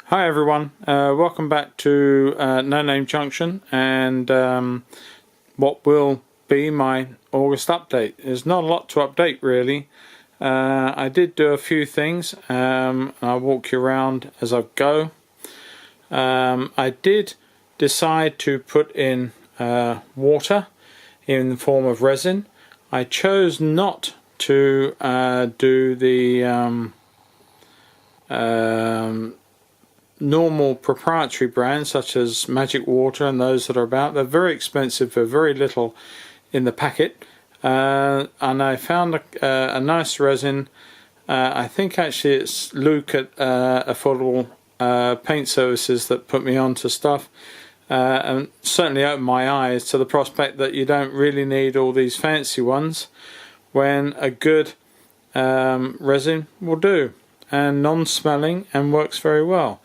Hi everyone, welcome back to No Name Junction and what will be my August update. There's not a lot to update really. I did do a few things. I'll walk you around as I go. I did decide to put in water in the form of resin. I chose not to do the normal proprietary brands such as Magic Water and those that are about. They're very expensive for very little in the packet, and I found a nice resin. I think actually it's Luke at Affordable Paint Services that put me onto stuff, and certainly opened my eyes to the prospect that you don't really need all these fancy ones when a good resin will do, and non-smelling and works very well.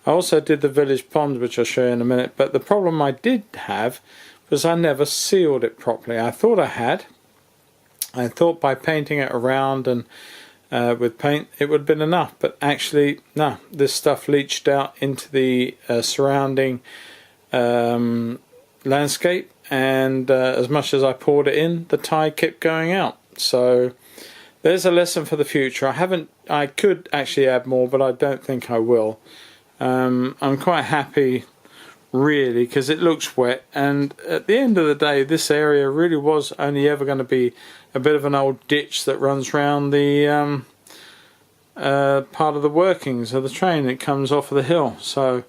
I also did the village pond, which I'll show you in a minute, but the problem I did have was I never sealed it properly. I thought I had. I thought by painting it around and with paint it would have been enough, but actually no, this stuff leached out into the surrounding landscape, and as much as I poured it in, the tide kept going out. So there's a lesson for the future. I could actually add more, but I don't think I will. I'm quite happy really because it looks wet, and at the end of the day this area really was only ever going to be a bit of an old ditch that runs round the part of the workings of the train that comes off of the hill. So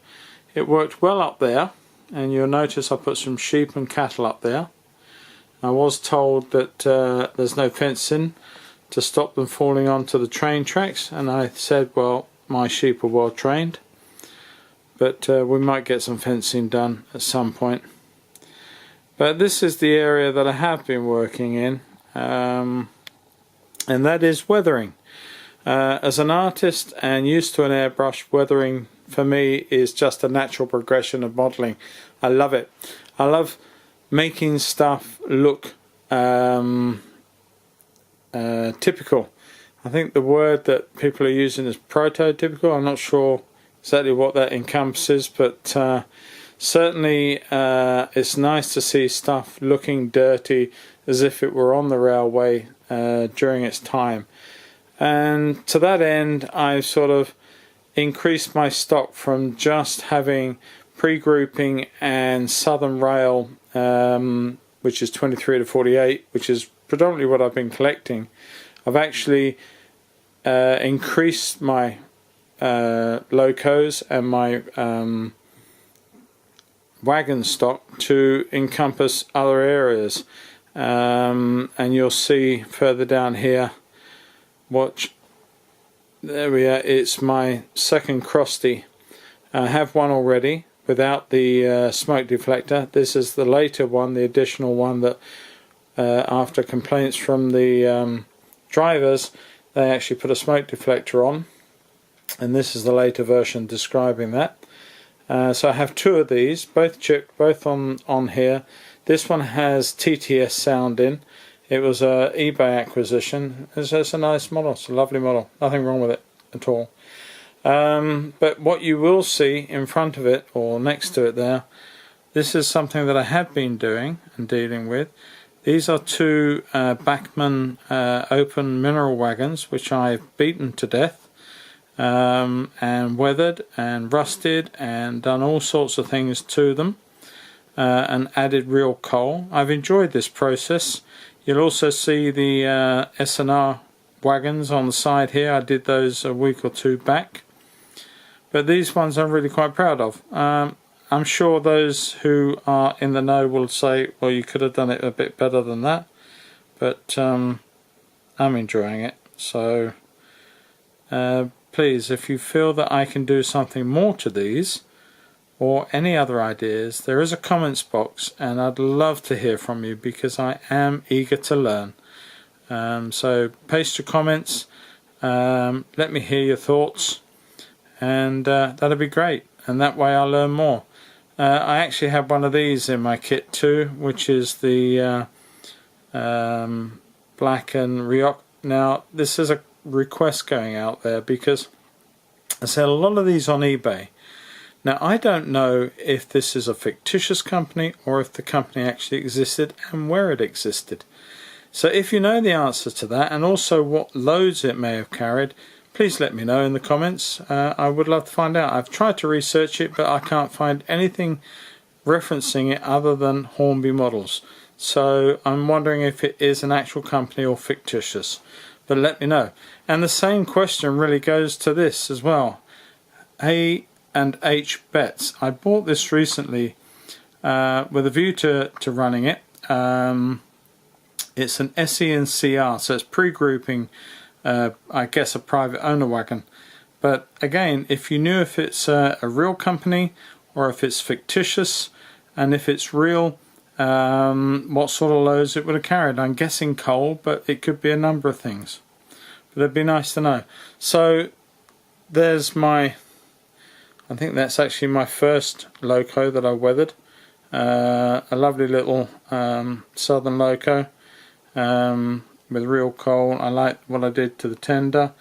it worked well up there, and you'll notice I put some sheep and cattle up there. I was told that there's no fencing to stop them falling onto the train tracks, and I said, well, my sheep are well trained, but we might get some fencing done at some point. But this is the area that I have been working in, and that is weathering. As an artist and used to an airbrush, weathering for me is just a natural progression of modelling. I love it. I love making stuff look typical. I think the word that people are using is prototypical. I'm not sure exactly what that encompasses, but certainly it's nice to see stuff looking dirty as if it were on the railway during its time. And to that end, I sort of increased my stock from just having pre-grouping and Southern Rail, which is 23 to 48, which is predominantly what I've been collecting. I've actually increased my locos and my wagon stock to encompass other areas, and you'll see further down here, watch, there we are, it's my second crusty. I have one already without the smoke deflector. This is the later one, the additional one that after complaints from the drivers, they actually put a smoke deflector on, and this is the later version describing that. So I have two of these, both chipped, both on here. This one has TTS sound in. It was a eBay acquisition. It's a nice model. It's a lovely model. Nothing wrong with it at all. But what you will see in front of it, or next to it there, this is something that I have been doing and dealing with. These are two Bachmann open mineral wagons, which I've beaten to death, and weathered and rusted and done all sorts of things to them, and added real coal. I've enjoyed this process. You'll also see the S&R wagons on the side here. I did those a week or two back, but these ones I'm really quite proud of. I'm sure those who are in the know will say, well, you could have done it a bit better than that, but I'm enjoying it. So please, if you feel that I can do something more to these or any other ideas, there is a comments box, and I'd love to hear from you because I am eager to learn. So paste your comments, let me hear your thoughts, and that'd be great, and that way I'll learn more. I actually have one of these in my kit too, which is the Black and Rioch. Now this is a request going out there because I sell a lot of these on eBay. Now I don't know if this is a fictitious company or if the company actually existed and where it existed. So if you know the answer to that, and also what loads it may have carried, please let me know in the comments. I would love to find out. I've tried to research it, but I can't find anything referencing it other than Hornby models. So I'm wondering if it is an actual company or fictitious. But let me know. And the same question really goes to this as well. A&H Bets. I bought this recently with a view to running it. It's an SE and CR, so it's pre-grouping, I guess, a private owner wagon. But again, if you knew if it's a real company or if it's fictitious, and if it's real, what sort of loads it would have carried. I'm guessing coal, but it could be a number of things. But it'd be nice to know. So there's my, I think that's actually my first loco that I weathered. A lovely little southern loco. With real coal. I like what I did to the tender.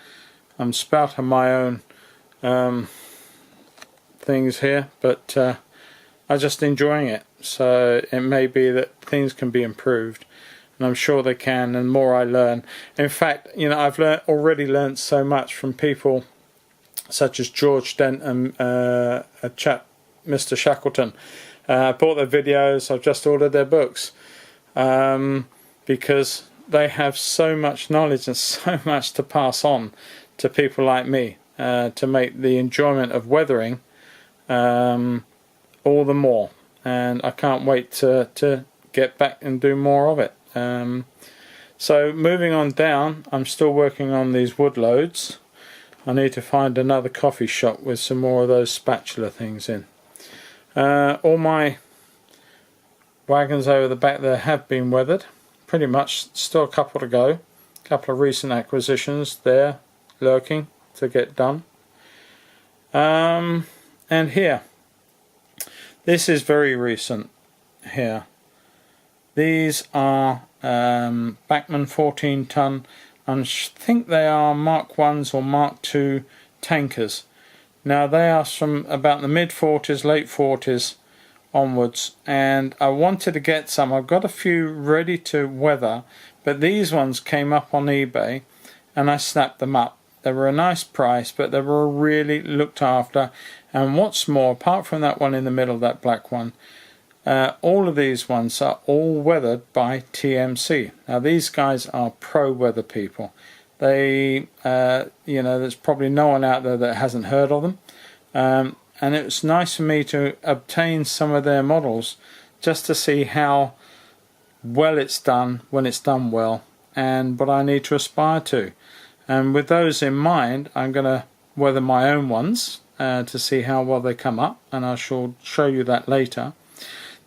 I'm spouting my own things here, but I'm just enjoying it. So it may be that things can be improved, and I'm sure they can, and the more I learn. In fact, you know, I've already learned so much from people such as George Dent and a chap, Mr. Shackleton. I bought their videos, I've just ordered their books. Because they have so much knowledge and so much to pass on to people like me to make the enjoyment of weathering all the more. And I can't wait to get back and do more of it. So moving on down, I'm still working on these wood loads. I need to find another coffee shop with some more of those spatula things in. All my wagons over the back there have been weathered. Pretty much, still a couple to go. A couple of recent acquisitions there lurking to get done. And here, this is very recent here. These are Bachmann 14 ton, and I think they are Mark 1s or Mark 2 tankers. Now they are from about the mid 40s, late 40s onwards, and I wanted to get some. I've got a few ready to weather, but these ones came up on eBay and I snapped them up. They were a nice price, but they were really looked after. And what's more, apart from that one in the middle, that black one, all of these ones are all weathered by TMC. Now these guys are pro weather people. They you know, there's probably no one out there that hasn't heard of them. And it was nice for me to obtain some of their models just to see how well it's done when it's done well, and what I need to aspire to. And with those in mind, I'm going to weather my own ones to see how well they come up, and I shall show you that later.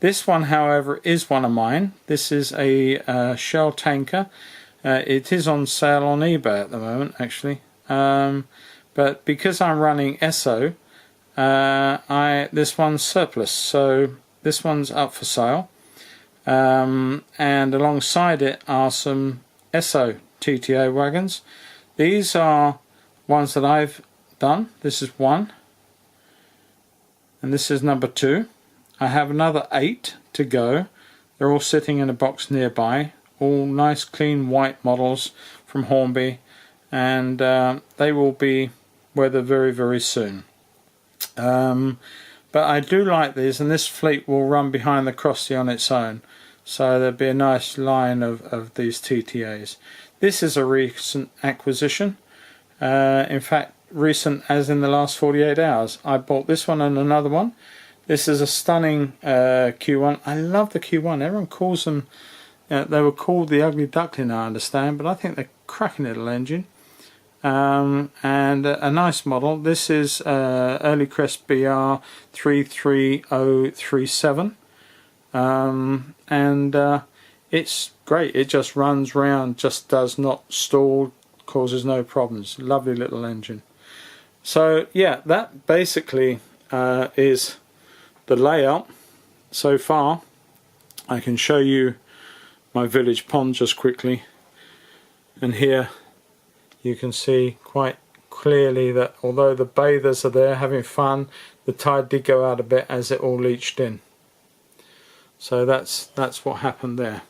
This one, however, is one of mine. This is a Shell tanker. It is on sale on eBay at the moment, actually. But because I'm running ESSO, this one's surplus, so this one's up for sale, and alongside it are some ESSO TTA wagons. These are ones that I've done. This is one, and this is number 2. I have another 8 to go. They're all sitting in a box nearby, all nice clean white models from Hornby, and they will be weathered very, very soon. But I do like these, and this fleet will run behind the Crossy on its own, so there'll be a nice line of these TTAs. This is a recent acquisition, in fact recent as in the last 48 hours. I bought this one and another one. This is a stunning Q1. I love the Q1. Everyone calls them, they were called the Ugly Duckling, I understand, but I think they're cracking little engine. And a nice model. This is Early Crest BR 33037, and it's great. It just runs round, just does not stall, causes no problems. Lovely little engine. So yeah, that basically is the layout so far. I can show you my village pond just quickly, and here you can see quite clearly that although the bathers are there having fun, the tide did go out a bit as it all leached in. So that's what happened there.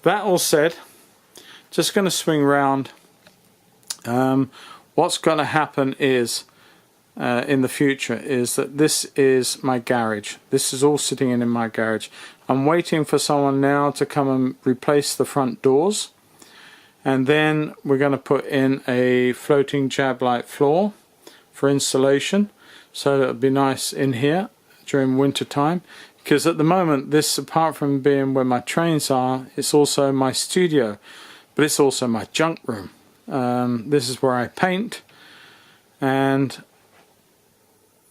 That all said, just going to swing round. What's going to happen is in the future is that this is my garage. This is all sitting in my garage. I'm waiting for someone now to come and replace the front doors, and then we're going to put in a floating jab light floor for installation, so it'll be nice in here during winter time. Because at the moment, this, apart from being where my trains are, it's also my studio, but it's also my junk room. This is where I paint, and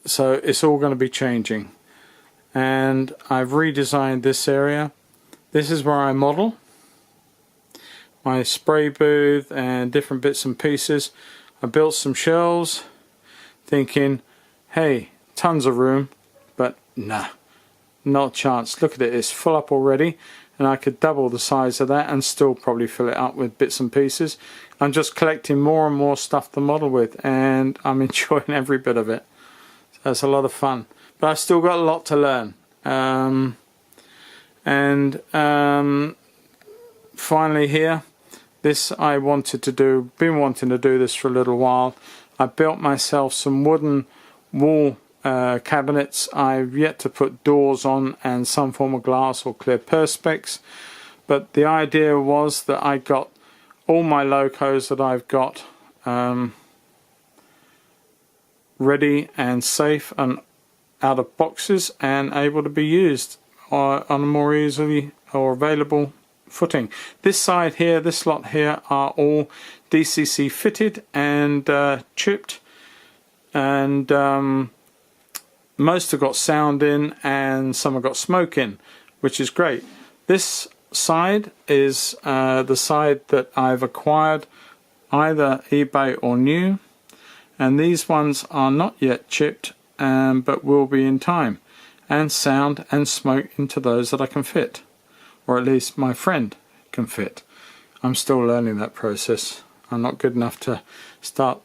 so it's all going to be changing. And I've redesigned this area. This is where I model my spray booth and different bits and pieces. I built some shelves thinking, hey, tons of room, but nah, not a chance. Look at it, it's full up already, and I could double the size of that and still probably fill it up with bits and pieces. I'm just collecting more and more stuff to model with, and I'm enjoying every bit of it. So it's a lot of fun, but I've still got a lot to learn. Finally here, this I wanted to do, been wanting to do this for a little while. I built myself some wooden wall cabinets. I've yet to put doors on and some form of glass or clear perspex, but the idea was that I got all my locos that I've got ready and safe and out of boxes and able to be used on a more easily or available footing. This side here, this lot here, are all DCC fitted and chipped, and most have got sound in and some have got smoke in, which is great. This side is the side that I've acquired either eBay or new, and these ones are not yet chipped, but will be in time, and sound and smoke into those that I can fit, or at least my friend can fit. I'm still learning that process. I'm not good enough to start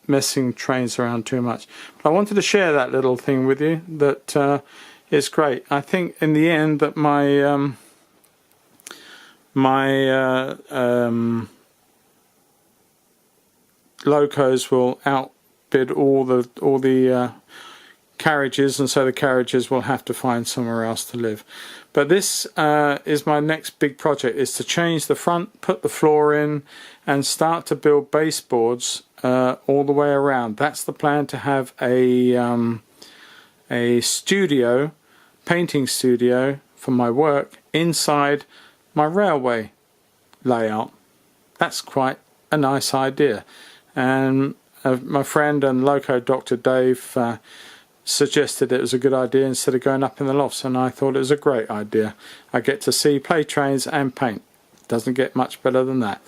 messing trains around too much, but I wanted to share that little thing with you. That is great. I think in the end that my locos will outbid all the carriages, and so the carriages will have to find somewhere else to live. But this is my next big project, is to change the front, put the floor in, and start to build baseboards all the way around. That's the plan, to have a studio, painting studio for my work inside my railway layout. That's quite a nice idea, and my friend and loco Dr. Dave suggested it was a good idea instead of going up in the lofts, and I thought it was a great idea. I get to see, play trains and paint. Doesn't get much better than that.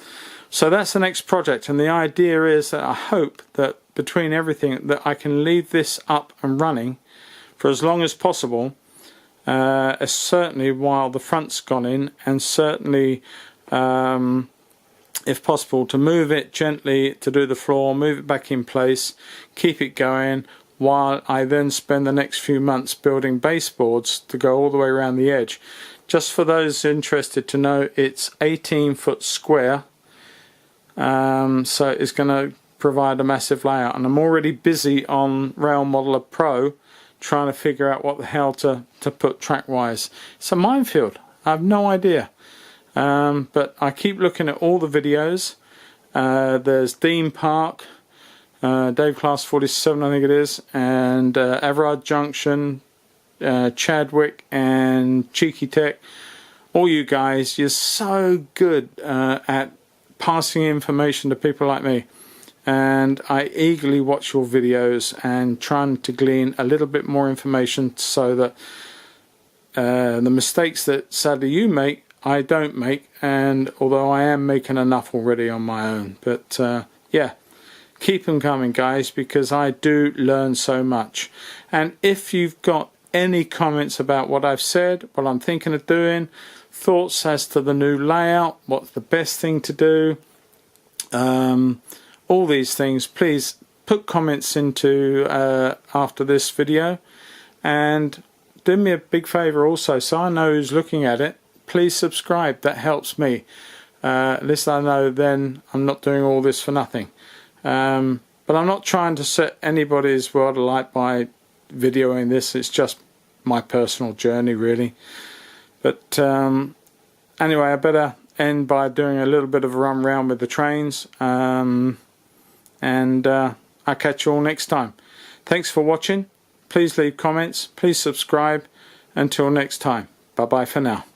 So that's the next project, and the idea is that I hope that between everything that I can leave this up and running for as long as possible, certainly while the front's gone in, and certainly if possible to move it gently to do the floor, move it back in place, keep it going, while I then spend the next few months building baseboards to go all the way around the edge. Just for those interested to know, it's 18 foot square, so it's going to provide a massive layout, and I'm already busy on Rail Modeler Pro trying to figure out what the hell to put track wise. It's a minefield. I have no idea, but I keep looking at all the videos. There's Dean Park, Dave Class 47 I think it is, and Everard Junction, Chadwick and Cheeky Tech. All you guys, you're so good at passing information to people like me, and I eagerly watch your videos and trying to glean a little bit more information so that the mistakes that sadly you make, I don't make, and although I am making enough already on my own. But yeah, keep them coming guys, because I do learn so much. And if you've got any comments about what I've said, what I'm thinking of doing, thoughts as to the new layout, what's the best thing to do, all these things, please put comments into after this video, and do me a big favour also, so I know who's looking at it. Please subscribe, that helps me. At least I know then I'm not doing all this for nothing. But I'm not trying to set anybody's world alight by videoing this. It's just my personal journey, really. But anyway, I better end by doing a little bit of a run round with the trains, and I'll catch you all next time. Thanks for watching. Please leave comments, please subscribe. Until next time, bye bye for now.